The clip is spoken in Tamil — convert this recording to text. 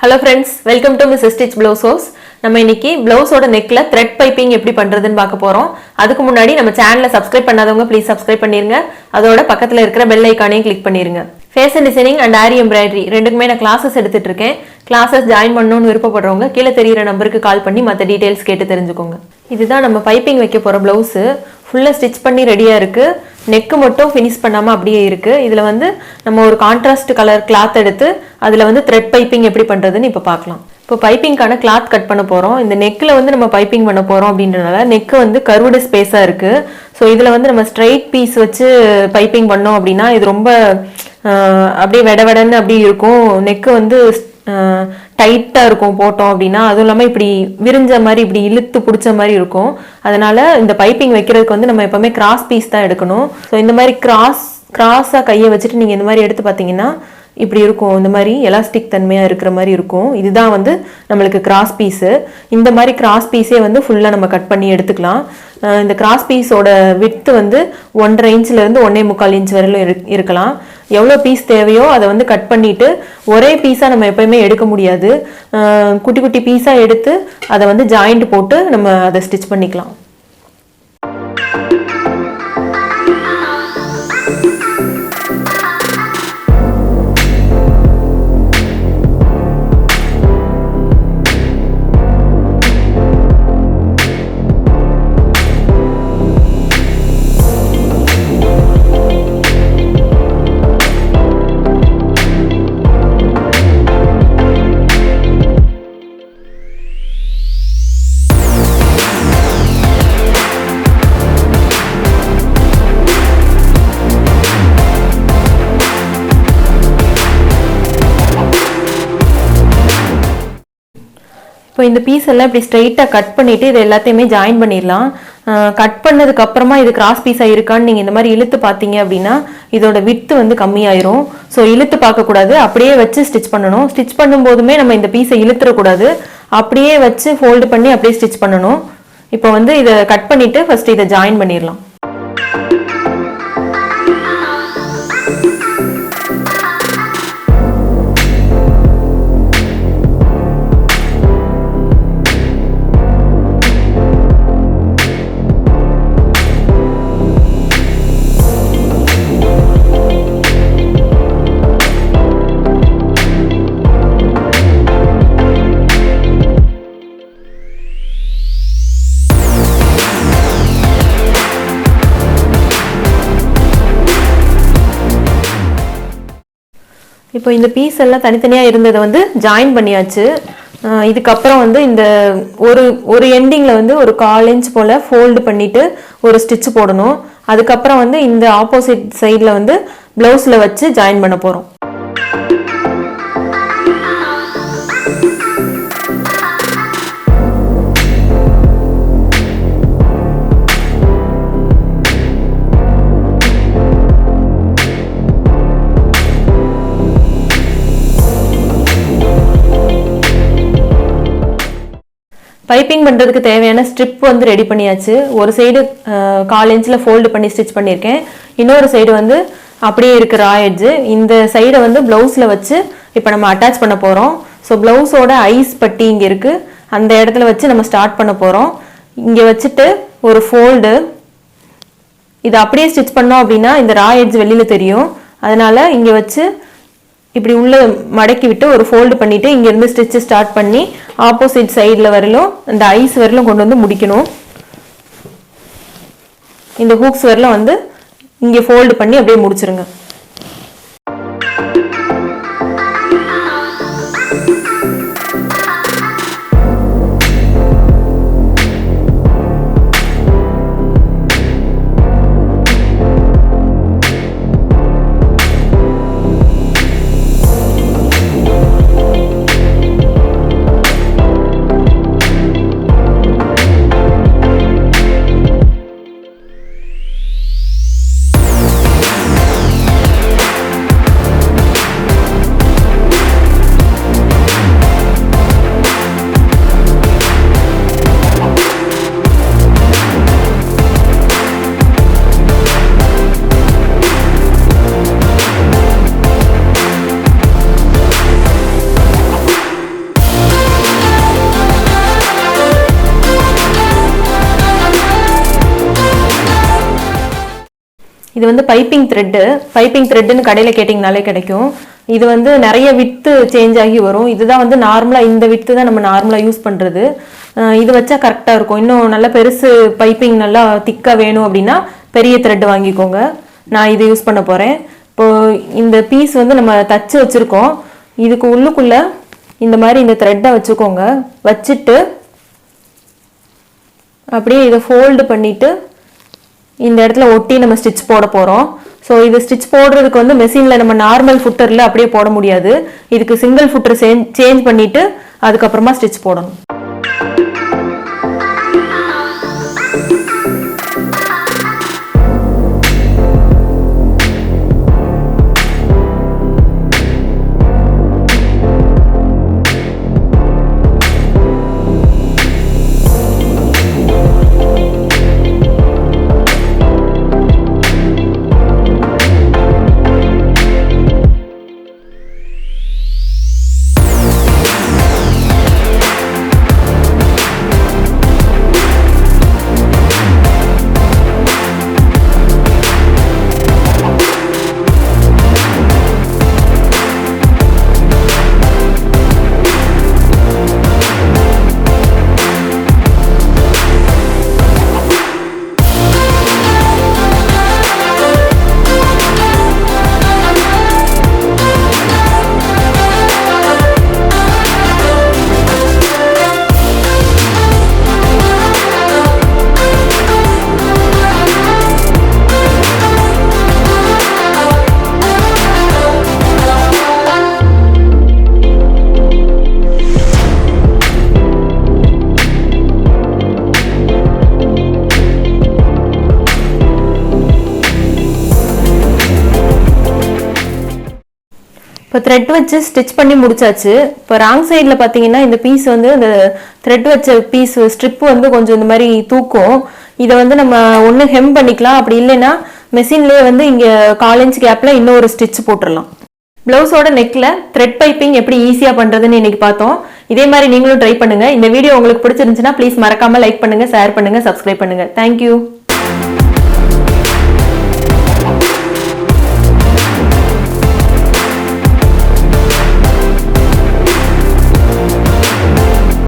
Hello friends, welcome to Miss Stitch Blouse House. நம்ம இன்னைக்கு ப்ளவுஸோட நெக்ல த்ரெட் பைப்பிங் எப்படி பண்றதுன்னு பார்க்க போறோம். அதுக்கு முன்னாடி நம்ம சேனலை சப்ஸ்கிரைப் பண்ணாதவங்க ப்ளீஸ் சப்ஸ்கிரைப் பண்ணிருங்க. அதோட பக்கத்துல இருக்கிற பெல் ஐகானையும் கிளிக் பண்ணிருங்க. Fashion designing and aari embroidery ரெண்டுக்குமே நான் கிளாஸஸ் எடுத்துட்டு இருக்கேன். கிளாஸஸ் ஜாயின் பண்ணணும்னு விருப்பப்படுறவங்க கீழே தெரியுற நம்பருக்கு கால் பண்ணி மற்ற டீடைல்ஸ் கேட்டு தெரிஞ்சுக்கோங்க. இதுதான் நம்ம பைப்பிங் வைக்க போற ப்ளவுஸ். ஃபுல்லா ஸ்டிச் பண்ணி ரெடியா இருக்கு. நெக்கு மட்டும் ஃபினிஷ் பண்ணாமல் அப்படியே இருக்குது. இதில் வந்து நம்ம ஒரு கான்ட்ராஸ்ட் கலர் கிளாத் எடுத்து அதில் வந்து த்ரெட் பைப்பிங் எப்படி பண்ணுறதுன்னு இப்போ பார்க்கலாம். இப்போ பைப்பிங்கான கிளாத் கட் பண்ண போகிறோம். இந்த நெக்கில் வந்து நம்ம பைப்பிங் பண்ண போகிறோம் அப்படின்றனால நெக்கு வந்து கர்வ்டு ஸ்பேஸாக இருக்குது. ஸோ இதில் வந்து நம்ம ஸ்ட்ரைட் பீஸ் வச்சு பைப்பிங் பண்ணோம் அப்படின்னா இது ரொம்ப அப்படியே வெடன்னு அப்படி இருக்கும். நெக்கு வந்து டைட்டாக இருக்கும் போட்டோம் அப்படின்னா. அதுவும் இல்லாமல் இப்படி விரிஞ்ச மாதிரி இப்படி இழுத்து பிடிச்ச மாதிரி இருக்கும். அதனால இந்த பைப்பிங் வைக்கிறதுக்கு வந்து நம்ம எப்பவுமே கிராஸ் பீஸ் தான் எடுக்கணும். ஸோ இந்த மாதிரி கிராஸாக கையை வச்சுட்டு நீங்கள் இந்த மாதிரி எடுத்து பார்த்தீங்கன்னா இப்படி இருக்கும். இந்த மாதிரி எலாஸ்டிக் தன்மையாக இருக்கிற மாதிரி இருக்கும். இதுதான் வந்து நம்மளுக்கு கிராஸ் பீஸு. இந்த மாதிரி கிராஸ் பீஸே வந்து ஃபுல்லாக நம்ம கட் பண்ணி எடுத்துக்கலாம். இந்த கிராஸ் பீஸோட விட்த்து வந்து 1.5 இன்ச்லேருந்து 1.25 இன்ச் வரையிலும் இருக்கலாம். எவ்வளோ பீஸ் தேவையோ அதை வந்து கட் பண்ணிவிட்டு ஒரே பீஸாக நம்ம எப்போயுமே எடுக்க முடியாது. குட்டி குட்டி பீஸாக எடுத்து அதை வந்து ஜாயிண்ட் போட்டு நம்ம அதை ஸ்டிச் பண்ணிக்கலாம். இப்போ இந்த பீஸ் எல்லாம் இப்படி ஸ்ட்ரைட்டாக கட் பண்ணிவிட்டு இது எல்லாத்தையுமே ஜாயின் பண்ணிடலாம். கட் பண்ணதுக்கு அப்புறமா இது கிராஸ் பீஸாக இருக்கான்னு நீங்கள் இந்த மாதிரி இழுத்து பார்த்தீங்க அப்படின்னா இதோட விட்த்து வந்து கம்மியாயிரும். ஸோ இழுத்து பார்க்கக்கூடாது, அப்படியே வச்சு ஸ்டிச் பண்ணணும். ஸ்டிச் பண்ணும்போதுமே நம்ம இந்த பீஸை இழுத்துடக்கூடாது, அப்படியே வச்சு ஃபோல்டு பண்ணி அப்படியே ஸ்டிச் பண்ணணும். இப்போ வந்து இதை கட் பண்ணிவிட்டு ஃபர்ஸ்ட் இதை ஜாயின் பண்ணிடலாம். இப்போ இந்த பீஸ் எல்லாம் தனித்தனியாக இருந்ததை வந்து ஜாயின் பண்ணியாச்சு. இதுக்கப்புறம் வந்து இந்த ஒரு எண்டிங்கில் வந்து ஒரு 1/4 இன்ச் போல் ஃபோல்டு பண்ணிவிட்டு ஒரு ஸ்டிச் போடணும். அதுக்கப்புறம் வந்து இந்த ஆப்போசிட் சைடில் வந்து ப்ளவுஸில் வச்சு ஜாயின் பண்ண போகிறோம். பைப்பிங் பண்ணுறதுக்கு தேவையான ஸ்ட்ரிப் வந்து ரெடி பண்ணியாச்சு. ஒரு சைடு 1/4 இன்ச்சில் ஃபோல்டு பண்ணி ஸ்டிச் பண்ணியிருக்கேன். இன்னொரு சைடு வந்து அப்படியே இருக்கிற எட்ஜு. இந்த சைடை வந்து ப்ளவுஸில் வச்சு இப்போ நம்ம அட்டாச் பண்ண போகிறோம். ஸோ ப்ளவுஸோட ஐஸ் பட்டி இங்கே இருக்குது, அந்த இடத்துல வச்சு நம்ம ஸ்டார்ட் பண்ண போகிறோம். இங்கே வச்சுட்டு ஒரு ஃபோல்டு, இதை அப்படியே ஸ்டிச் பண்ணோம் அப்படின்னா இந்த எட்ஜ் வெளியில் தெரியும். அதனால் இங்கே வச்சு இப்படி உள்ள மடக்கி விட்டு ஒரு ஃபோல்டு பண்ணிவிட்டு இங்கேருந்து ஸ்டிச்சு ஸ்டார்ட் பண்ணி ஆப்போசிட் சைடில் வரலும் இந்த ஐஸ் வரலும் கொண்டு வந்து முடிக்கணும். இந்த ஹூக்ஸ் வரலும் வந்து இங்கே ஃபோல்டு பண்ணி அப்படியே முடிச்சிருங்க. இது வந்து பைப்பிங் த்ரெட்டுன்னு கடையில் கேட்டிங்கனாலே கிடைக்கும். இது வந்து நிறைய வித்து சேஞ்ச் ஆகி வரும். இதுதான் வந்து நார்மலாக இந்த வித்து தான் நம்ம நார்மலாக யூஸ் பண்ணுறது. இது வச்சா கரெக்டாக இருக்கும். இன்னும் நல்லா பெருசு பைப்பிங் நல்லா திக்காக வேணும் அப்படின்னா பெரிய த்ரெட் வாங்கிக்கோங்க. நான் இது யூஸ் பண்ண போகிறேன். இப்போது இந்த பீஸ் வந்து நம்ம தச்சு வச்சுருக்கோம். இதுக்கு உள்ளுக்குள்ளே இந்த மாதிரி இந்த த்ரெட்டை வச்சுக்கோங்க. வச்சுட்டு அப்படியே இதை ஃபோல்டு பண்ணிவிட்டு இந்த இடத்துல ஒட்டி நம்ம ஸ்டிச் போட போகிறோம். ஸோ இது ஸ்டிச் போடுறதுக்கு வந்து மெஷினில் நம்ம நார்மல் ஃபுட்டரில் அப்படியே போட முடியாது. இதுக்கு சிங்கிள் ஃபுட்டர் சேஞ்ச் பண்ணிவிட்டு அதுக்கப்புறமா ஸ்டிச் போடணும். இப்போ த்ரெட் வச்சு ஸ்டிச் பண்ணி முடிச்சாச்சு. இப்போ ராங் சைடில் பார்த்தீங்கன்னா இந்த பீஸ் வந்து இந்த த்ரெட் வச்ச பீஸ் ஸ்ட்ரிப் வந்து கொஞ்சம் இந்த மாதிரி தூக்கும். இதை வந்து நம்ம ஒன்று ஹெம் பண்ணிக்கலாம், அப்படி இல்லைன்னா மெஷின்லேயே வந்து இங்கே 1/4 இன்ச் கேப்பில் இன்னொரு ஸ்டிச் போட்டுடலாம். ப்ளவுஸோட நெக்கில் த்ரெட் பைப்பிங் எப்படி ஈஸியாக பண்ணுறதுன்னு இன்னைக்கு பார்த்தோம். இதே மாதிரி நீங்களும் ட்ரை பண்ணுங்கள். இந்த வீடியோ உங்களுக்கு பிடிச்சிருந்துச்சுன்னா ப்ளீஸ் மறக்காமல் லைக் பண்ணுங்கள், ஷேர் பண்ணுங்கள், சப்ஸ்கிரைப் பண்ணுங்கள். தேங்க்யூ.